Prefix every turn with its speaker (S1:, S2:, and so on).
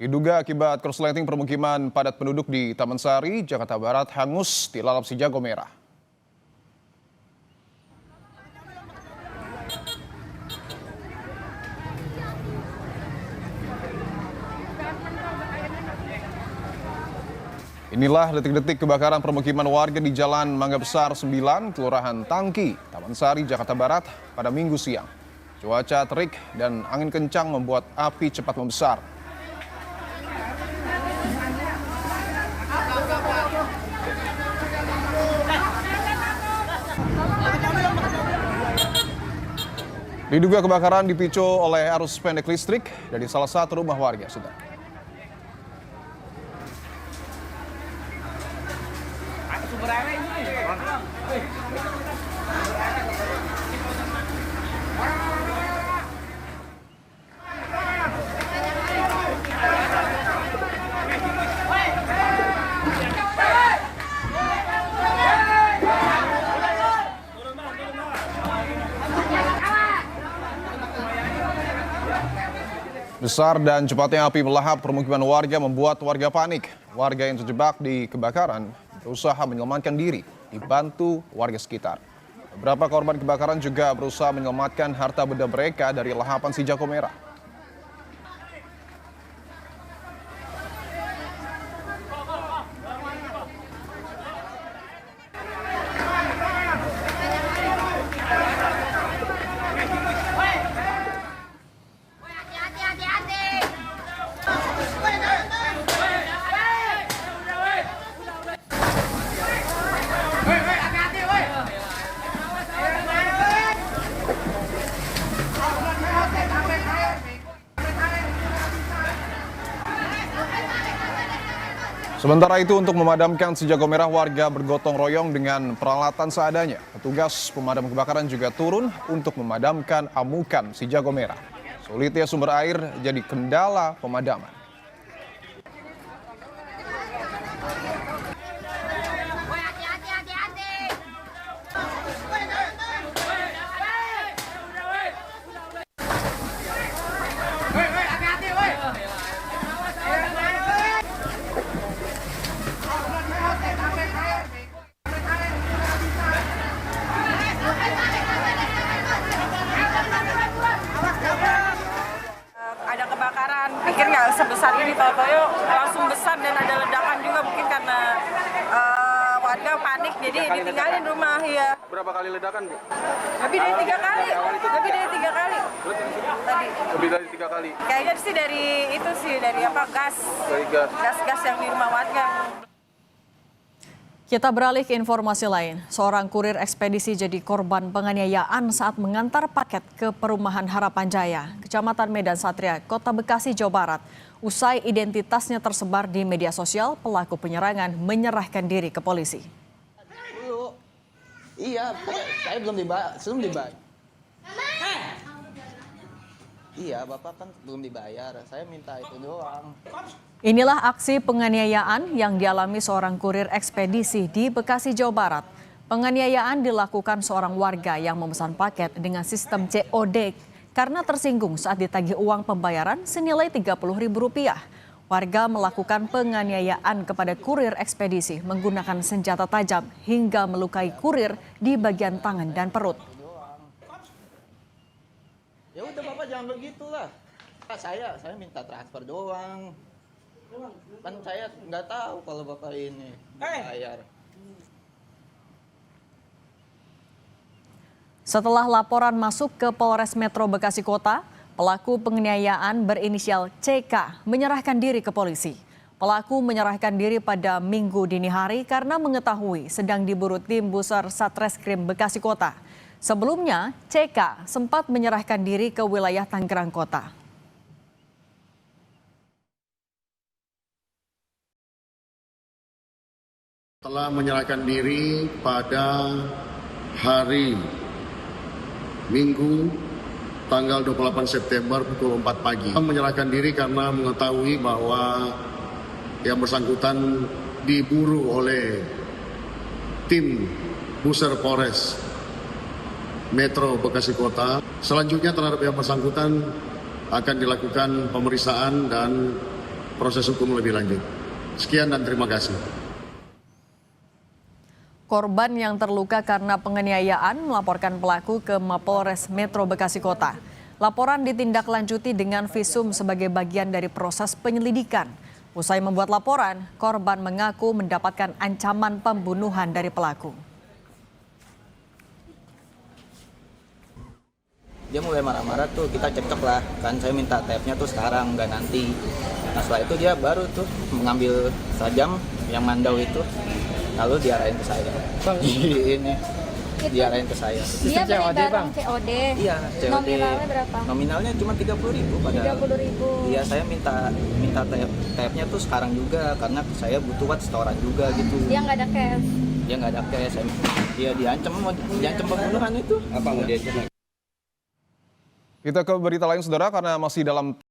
S1: Diduga akibat korsleting permukiman padat penduduk di Taman Sari, Jakarta Barat hangus dilalap si jago merah. Inilah detik-detik kebakaran permukiman warga di Jalan Mangga Besar 9, Kelurahan Tangki, Taman Sari, Jakarta Barat pada Minggu siang. Cuaca terik dan angin kencang membuat api cepat membesar. Diduga kebakaran dipicu oleh arus pendek listrik dari salah satu rumah warga. Besar dan cepatnya api melahap permukiman warga membuat warga panik. Warga yang terjebak di kebakaran berusaha menyelamatkan diri, dibantu warga sekitar. Beberapa korban kebakaran juga berusaha menyelamatkan harta benda mereka dari lahapan si jago merah. Sementara itu untuk memadamkan si jago merah, warga bergotong royong dengan peralatan seadanya. Petugas pemadam kebakaran juga turun untuk memadamkan amukan si jago merah. Sulitnya sumber air jadi kendala pemadaman.
S2: Ada kebakaran, pikir nggak sebesar ini, tahu-tahu langsung besar dan ada ledakan juga, mungkin karena warga panik jadi ditinggalin rumah. Ya.
S3: Berapa kali ledakan, Bu?
S2: Lebih dari 3 kali. Lebih dari 3 kali. Tadi.
S3: Lebih dari 3 kali.
S2: Kayaknya sih dari itu sih, dari apa, gas.
S3: Dari gas.
S2: Gas yang di rumah warga.
S4: Kita beralih ke informasi lain. Seorang kurir ekspedisi jadi korban penganiayaan saat mengantar paket ke perumahan Harapan Jaya, Kecamatan Medan Satria, Kota Bekasi, Jawa Barat. Usai identitasnya tersebar di media sosial, pelaku penyerangan menyerahkan diri ke polisi.
S5: Iya, saya belum dibayar. Iya, Bapak kan belum dibayar. Saya minta itu doang.
S4: Inilah aksi penganiayaan yang dialami seorang kurir ekspedisi di Bekasi, Jawa Barat. Penganiayaan dilakukan seorang warga yang memesan paket dengan sistem COD karena tersinggung saat ditagih uang pembayaran senilai Rp30.000. Warga melakukan penganiayaan kepada kurir ekspedisi menggunakan senjata tajam hingga melukai kurir di bagian tangan dan perut.
S5: Ya udah Bapak jangan begitulah. Saya minta transfer doang. Kan saya nggak tahu kalau Bapak ini bayar.
S4: Setelah laporan masuk ke Polres Metro Bekasi Kota, pelaku penganiayaan berinisial CK menyerahkan diri ke polisi. Pelaku menyerahkan diri pada Minggu dini hari karena mengetahui sedang diburu tim Busar Satreskrim Bekasi Kota. Sebelumnya, CK sempat menyerahkan diri ke wilayah Tangerang Kota.
S6: Telah menyerahkan diri pada hari Minggu tanggal 28 September pukul 4 pagi. Menyerahkan diri karena mengetahui bahwa yang bersangkutan diburu oleh tim Busar Polres Metro Bekasi Kota. Selanjutnya terhadap yang bersangkutan akan dilakukan pemeriksaan dan proses hukum lebih lanjut. Sekian dan terima kasih.
S4: Korban yang terluka karena penganiayaan melaporkan pelaku ke Mapolres Metro Bekasi Kota. Laporan ditindaklanjuti dengan visum sebagai bagian dari proses penyelidikan. Usai membuat laporan, korban mengaku mendapatkan ancaman pembunuhan dari pelaku.
S5: Dia mulai marah-marah tuh, kita cekcok lah. Kan saya minta tape-nya tuh sekarang, nggak nanti. Nah setelah itu dia baru tuh mengambil sajam yang mandau itu. Lalu diarahin ke saya. Ini diarahin ke saya.
S7: Dia beli barang COD.
S5: Iya, COD.
S7: Nominalnya berapa?
S5: Nominalnya cuma 30.000 padahal.
S7: 30.000.
S5: Iya, saya minta tape-nya tuh sekarang juga karena saya butuh buat setoran juga gitu.
S7: Dia nggak ada cash.
S5: Dia nggak ada cash. Dia diancam pembunuhan itu.
S1: Kita ke berita lain, saudara, karena masih dalam